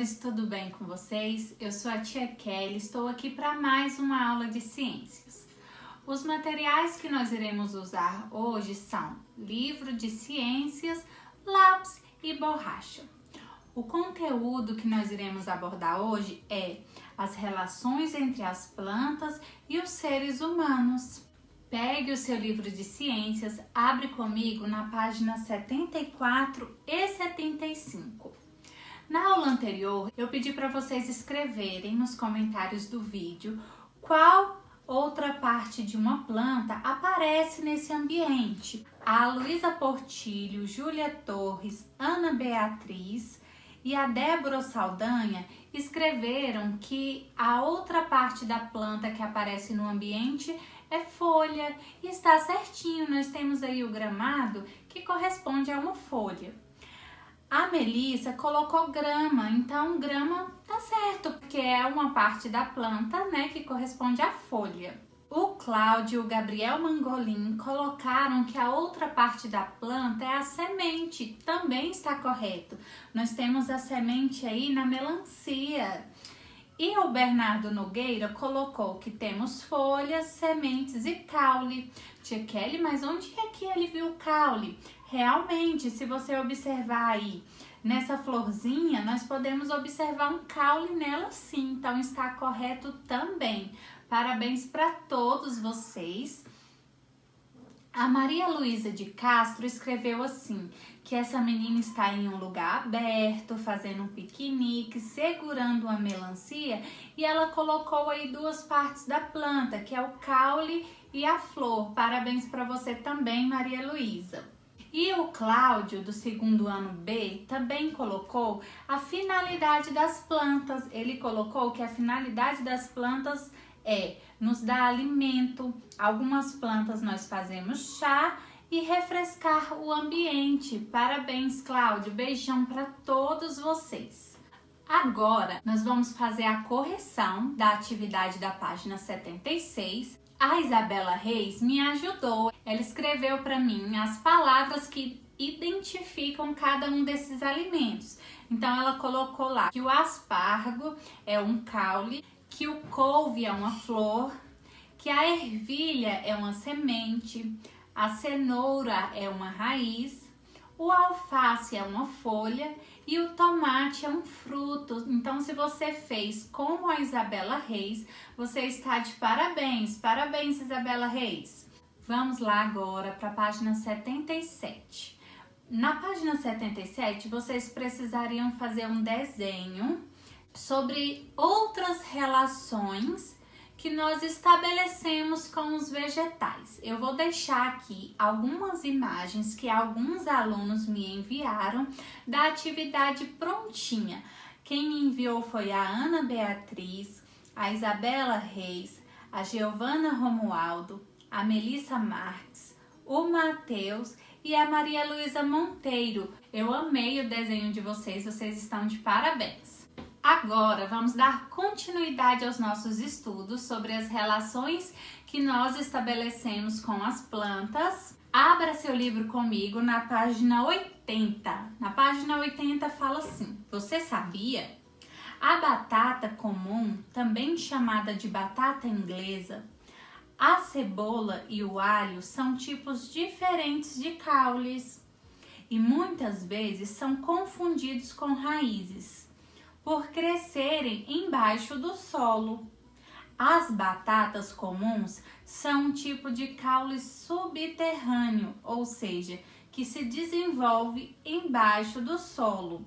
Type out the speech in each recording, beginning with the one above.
amores, tudo bem com vocês? Eu sou a tia Kelly, estou aqui para mais uma aula de ciências. Os materiais que nós iremos usar hoje são livro de ciências, lápis e borracha. O conteúdo que nós iremos abordar hoje é as relações entre as plantas e os seres humanos. Pegue o seu livro de ciências, abre comigo na página 74 e 75. Na aula anterior, eu pedi para vocês escreverem nos comentários do vídeo qual outra parte de uma planta aparece nesse ambiente. A Luísa Portilho, Júlia Torres, Ana Beatriz e a Débora Saldanha escreveram que a outra parte da planta que aparece no ambiente é folha, e está certinho, nós temos aí o gramado que corresponde a uma folha. A Melissa colocou grama, então grama tá certo, porque é uma parte da planta, né, que corresponde à folha. O Cláudio e o Gabriel Mangolin colocaram que a outra parte da planta é a semente, também está correto. Nós temos a semente aí na melancia. E o Bernardo Nogueira colocou que temos folhas, sementes e caule. Tia Kelly, mas onde é que ele viu caule? Realmente, se você observar aí nessa florzinha, nós podemos observar um caule nela sim, então está correto também. Parabéns para todos vocês. A Maria Luísa de Castro escreveu assim, que essa menina está em um lugar aberto, fazendo um piquenique, segurando uma melancia, e ela colocou aí duas partes da planta, que é o caule e a flor. Parabéns para você também, Maria Luísa. E o Cláudio, do segundo ano B, também colocou a finalidade das plantas. Ele colocou que a finalidade das plantas é nos dar alimento. Algumas plantas nós fazemos chá e refrescar o ambiente. Parabéns, Cláudio. Beijão para todos vocês. Agora, nós vamos fazer a correção da atividade da página 76. A Isabela Reis me ajudou. Ela escreveu para mim as palavras que identificam cada um desses alimentos. Então, ela colocou lá que o aspargo é um caule, que o couve é uma flor, que a ervilha é uma semente, a cenoura é uma raiz, o alface é uma folha e o tomate é um fruto. Então, se você fez como a Isabela Reis, você está de parabéns. Parabéns, Isabela Reis. Vamos lá agora para a página 77. Na página 77, vocês precisariam fazer um desenho sobre outras relações que nós estabelecemos com os vegetais. Eu vou deixar aqui algumas imagens que alguns alunos me enviaram da atividade prontinha. Quem me enviou foi a Ana Beatriz, a Isabela Reis, a Giovana Romualdo, a Melissa Marques, o Matheus e a Maria Luísa Monteiro. Eu amei o desenho de vocês estão de parabéns. Agora, vamos dar continuidade aos nossos estudos sobre as relações que nós estabelecemos com as plantas. Abra seu livro comigo na página 80. Na página 80 fala assim: você sabia? A batata comum, também chamada de batata inglesa, a cebola e o alho são tipos diferentes de caules e muitas vezes são confundidos com raízes, por crescerem embaixo do solo. As batatas comuns são um tipo de caule subterrâneo, ou seja, que se desenvolve embaixo do solo.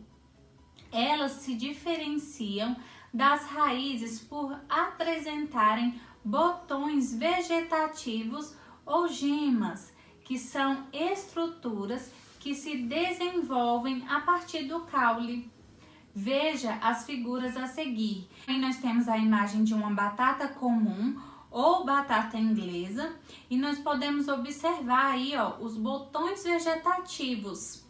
Elas se diferenciam das raízes por apresentarem botões vegetativos ou gemas, que são estruturas que se desenvolvem a partir do caule. Veja as figuras a seguir. Aí nós temos a imagem de uma batata comum ou batata inglesa e nós podemos observar aí, ó, os botões vegetativos.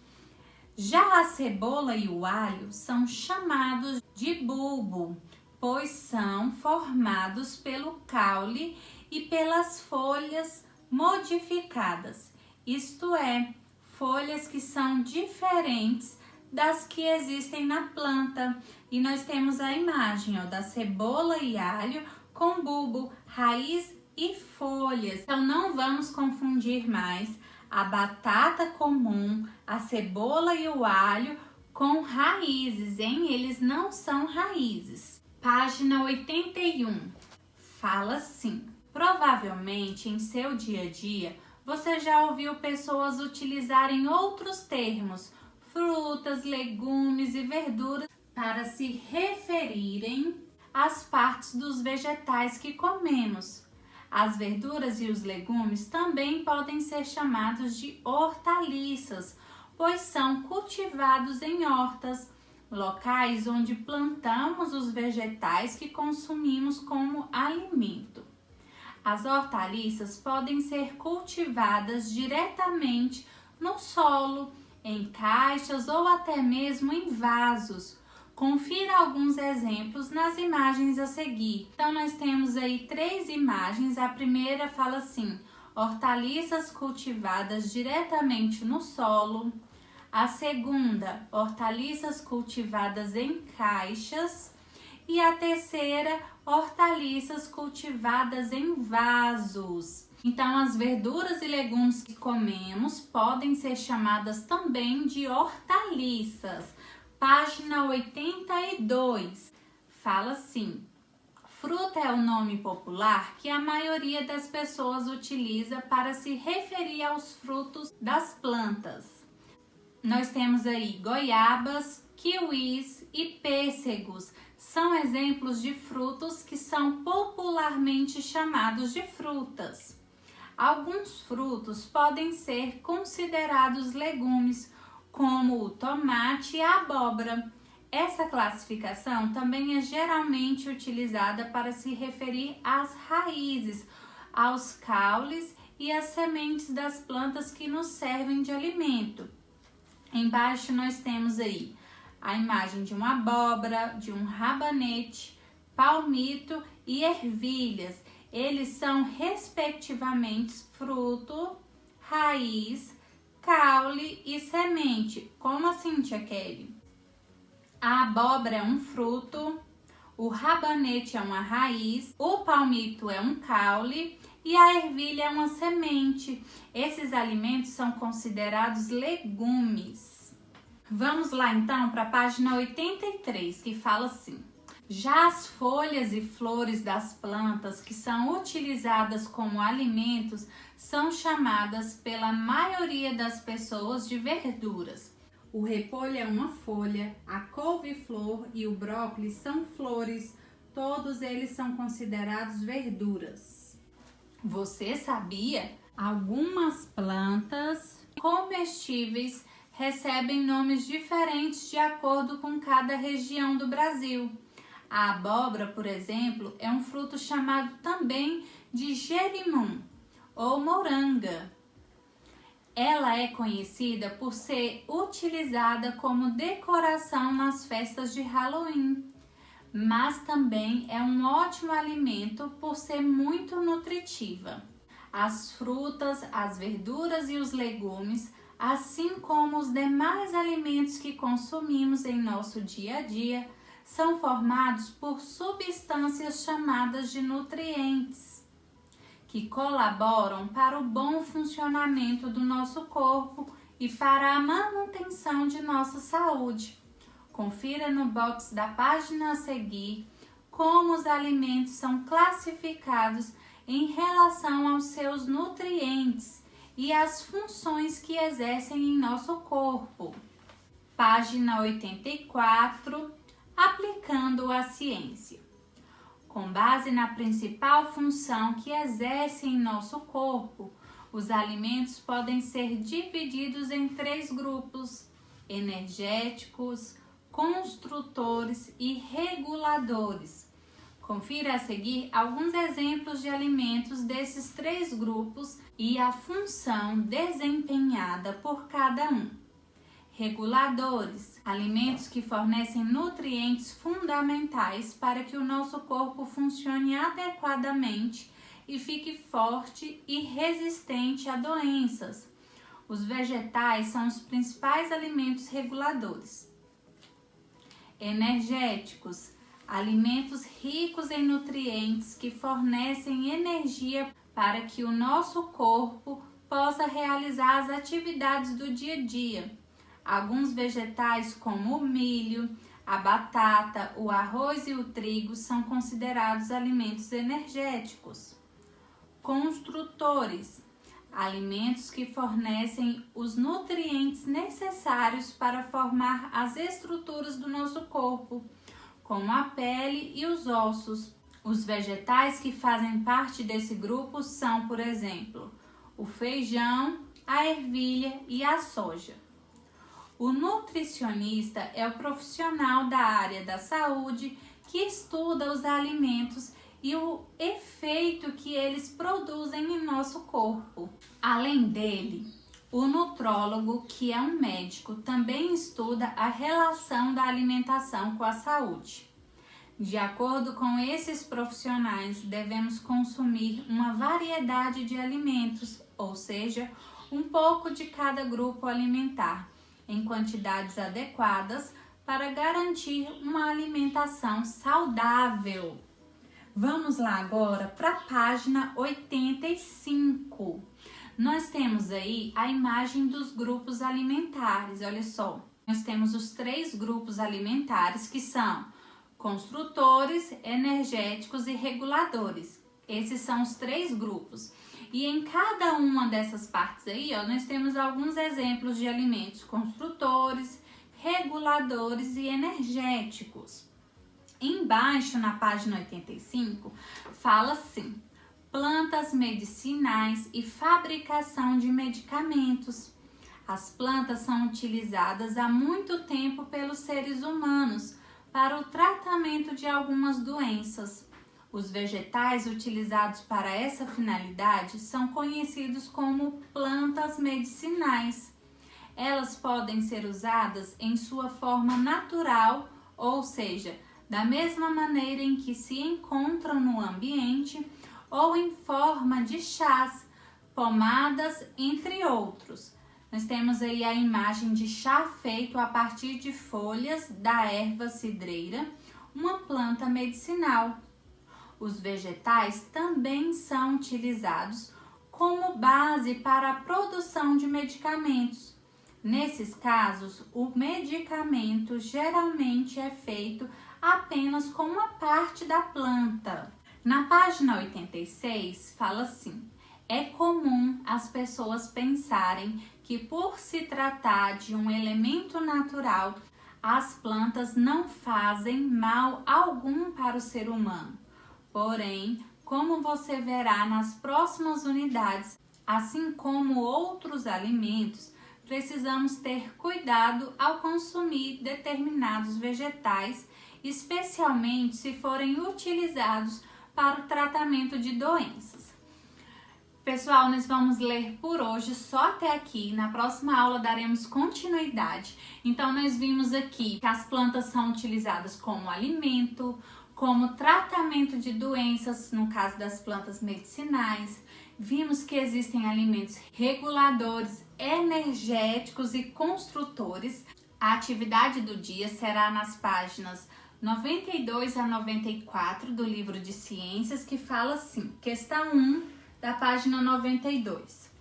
Já a cebola e o alho são chamados de bulbo, pois são formados pelo caule e pelas folhas modificadas, isto é, folhas que são diferentes das que existem na planta. E nós temos a imagem da cebola e alho com bulbo, raiz e folhas. Então não vamos confundir mais a batata comum, a cebola e o alho com raízes, hein? Eles não são raízes. Página 81. Fala assim: provavelmente em seu dia a dia você já ouviu pessoas utilizarem outros termos, frutas, legumes e verduras, para se referirem às partes dos vegetais que comemos. As verduras e os legumes também podem ser chamados de hortaliças, pois são cultivados em hortas, locais onde plantamos os vegetais que consumimos como alimento. As hortaliças podem ser cultivadas diretamente no solo, em caixas ou até mesmo em vasos. Confira alguns exemplos nas imagens a seguir. Então, nós temos aí 3 imagens. A primeira fala assim: hortaliças cultivadas diretamente no solo. A segunda, hortaliças cultivadas em caixas. E a terceira, hortaliças cultivadas em vasos. Então, as verduras e legumes que comemos podem ser chamadas também de hortaliças. Página 82. Fala assim: fruta é o nome popular que a maioria das pessoas utiliza para se referir aos frutos das plantas. Nós temos aí goiabas, kiwis e pêssegos. São exemplos de frutos que são popularmente chamados de frutas. Alguns frutos podem ser considerados legumes, como o tomate e a abóbora. Essa classificação também é geralmente utilizada para se referir às raízes, aos caules e às sementes das plantas que nos servem de alimento. Embaixo nós temos aí a imagem de uma abóbora, de um rabanete, palmito e ervilhas. Eles são respectivamente fruto, raiz, caule e semente. Como assim, tia Kelly? A abóbora é um fruto, o rabanete é uma raiz, o palmito é um caule e a ervilha é uma semente. Esses alimentos são considerados legumes. Vamos lá então para a página 83, que fala assim: já as folhas e flores das plantas que são utilizadas como alimentos são chamadas pela maioria das pessoas de verduras. O repolho é uma folha, a couve-flor e o brócolis são flores, todos eles são considerados verduras. Você sabia? Algumas plantas comestíveis recebem nomes diferentes de acordo com cada região do Brasil. A abóbora, por exemplo, é um fruto chamado também de jerimum ou moranga. Ela é conhecida por ser utilizada como decoração nas festas de Halloween, mas também é um ótimo alimento por ser muito nutritiva. As frutas, as verduras e os legumes, assim como os demais alimentos que consumimos em nosso dia a dia, são formados por substâncias chamadas de nutrientes, que colaboram para o bom funcionamento do nosso corpo e para a manutenção de nossa saúde. Confira no box da página a seguir como os alimentos são classificados em relação aos seus nutrientes e as funções que exercem em nosso corpo. Página 84, aplicando a ciência. Com base na principal função que exercem em nosso corpo, os alimentos podem ser divididos em 3 grupos: energéticos, construtores e reguladores. Confira a seguir alguns exemplos de alimentos desses 3 grupos e a função desempenhada por cada um. Reguladores, alimentos que fornecem nutrientes fundamentais para que o nosso corpo funcione adequadamente e fique forte e resistente a doenças. Os vegetais são os principais alimentos reguladores. energéticos, alimentos ricos em nutrientes que fornecem energia para que o nosso corpo possa realizar as atividades do dia a dia. Alguns vegetais, como o milho, a batata, o arroz e o trigo, são considerados alimentos energéticos. Construtores, alimentos que fornecem os nutrientes necessários para formar as estruturas do nosso corpo, como a pele e os ossos. Os vegetais que fazem parte desse grupo são, por exemplo, o feijão, a ervilha e a soja. O nutricionista é o profissional da área da saúde que estuda os alimentos e o efeito que eles produzem em nosso corpo. Além dele, o nutrólogo, que é um médico, também estuda a relação da alimentação com a saúde. De acordo com esses profissionais, devemos consumir uma variedade de alimentos, ou seja, um pouco de cada grupo alimentar, em quantidades adequadas para garantir uma alimentação saudável. Vamos lá agora para a página 85. Nós temos aí a imagem dos grupos alimentares, olha só. Nós temos os 3 grupos alimentares que são construtores, energéticos e reguladores. Esses são os 3 grupos. E em cada uma dessas partes aí, ó, nós temos alguns exemplos de alimentos construtores, reguladores e energéticos. Embaixo, na página 85, fala assim: plantas medicinais e fabricação de medicamentos. As plantas são utilizadas há muito tempo pelos seres humanos para o tratamento de algumas doenças. Os vegetais utilizados para essa finalidade são conhecidos como plantas medicinais. Elas podem ser usadas em sua forma natural, ou seja, da mesma maneira em que se encontram no ambiente, ou em forma de chás, pomadas, entre outros. Nós temos aí a imagem de chá feito a partir de folhas da erva cidreira, uma planta medicinal. Os vegetais também são utilizados como base para a produção de medicamentos. Nesses casos, o medicamento geralmente é feito apenas com uma parte da planta. Na página 86, fala assim: é comum as pessoas pensarem que, por se tratar de um elemento natural, as plantas não fazem mal algum para o ser humano. Porém, como você verá nas próximas unidades, assim como outros alimentos, precisamos ter cuidado ao consumir determinados vegetais, especialmente se forem utilizados para o tratamento de doenças. Pessoal, nós vamos ler por hoje só até aqui. Na próxima aula daremos continuidade. Então, nós vimos aqui que as plantas são utilizadas como alimento, como tratamento de doenças, no caso das plantas medicinais. Vimos que existem alimentos reguladores, energéticos e construtores. A atividade do dia será nas páginas 92 a 94 do livro de ciências, que fala assim, questão 1 da página 92.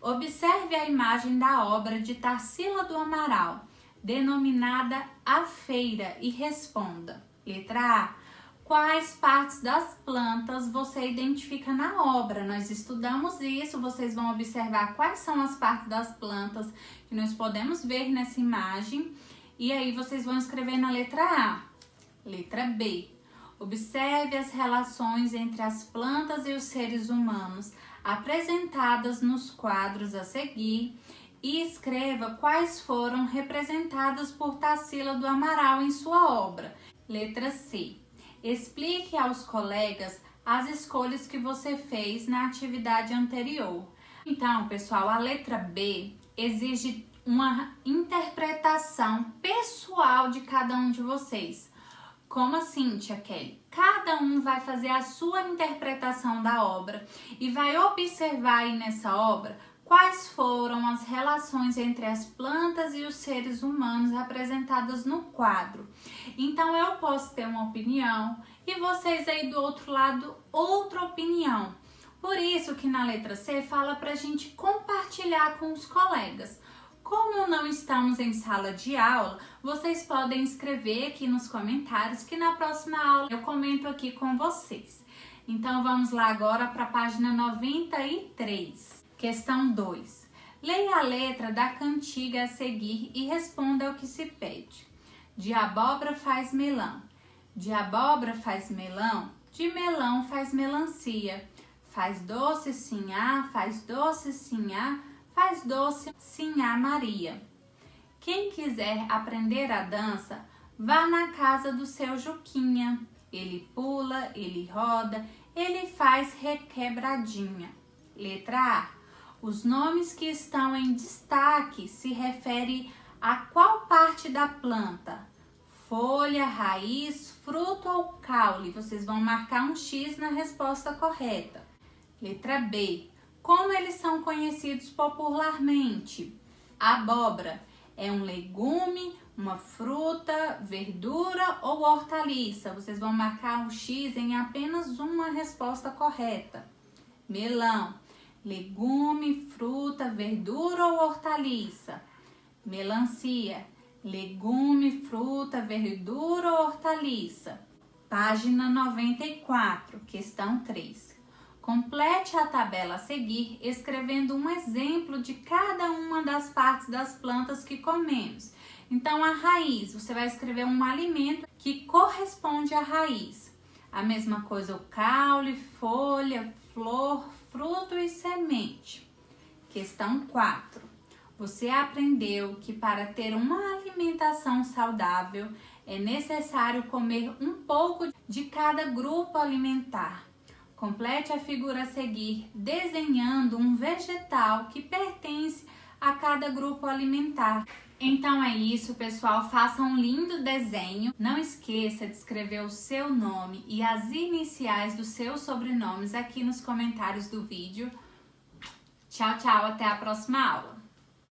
Observe a imagem da obra de Tarsila do Amaral, denominada A Feira, e responda. Letra A. Quais partes das plantas você identifica na obra? Nós estudamos isso, vocês vão observar quais são as partes das plantas que nós podemos ver nessa imagem. E aí vocês vão escrever na letra A. Letra B. Observe as relações entre as plantas e os seres humanos apresentadas nos quadros a seguir e escreva quais foram representadas por Tarsila do Amaral em sua obra. Letra C. Explique aos colegas as escolhas que você fez na atividade anterior. Então, pessoal, a letra B exige uma interpretação pessoal de cada um de vocês. Como assim, tia Kelly? Cada um vai fazer a sua interpretação da obra e vai observar aí nessa obra quais foram as relações entre as plantas e os seres humanos representadas no quadro. Então eu posso ter uma opinião e vocês aí do outro lado outra opinião. Por isso que na letra C fala para a gente compartilhar com os colegas. Como não estamos em sala de aula, vocês podem escrever aqui nos comentários que na próxima aula eu comento aqui com vocês. Então vamos lá agora para a página 93, questão 2. Leia a letra da cantiga a seguir e responda ao que se pede. De abóbora faz melão, de abóbora faz melão, de melão faz melancia. Faz doce sinhá, faz doce sinhá, faz doce sinhá Maria. Quem quiser aprender a dança, vá na casa do seu Juquinha. Ele pula, ele roda, ele faz requebradinha. Letra A. Os nomes que estão em destaque se referem a qual parte da planta? Folha, raiz, fruto ou caule? Vocês vão marcar um X na resposta correta. Letra B. Como eles são conhecidos popularmente? Abóbora é um legume, uma fruta, verdura ou hortaliça? Vocês vão marcar um X em apenas uma resposta correta. Melão, legume, fruta, verdura ou hortaliça? Melancia, legume, fruta, verdura ou hortaliça? Página 94, questão 3. Complete a tabela a seguir, escrevendo um exemplo de cada uma das partes das plantas que comemos. Então, a raiz, você vai escrever um alimento que corresponde à raiz. A mesma coisa o caule, folha, flor, fruto e semente. Questão 4. Você aprendeu que para ter uma alimentação saudável é necessário comer um pouco de cada grupo alimentar. Complete a figura a seguir desenhando um vegetal que pertence a cada grupo alimentar. Então é isso, pessoal. Faça um lindo desenho. Não esqueça de escrever o seu nome e as iniciais dos seus sobrenomes aqui nos comentários do vídeo. Tchau, tchau. Até a próxima aula.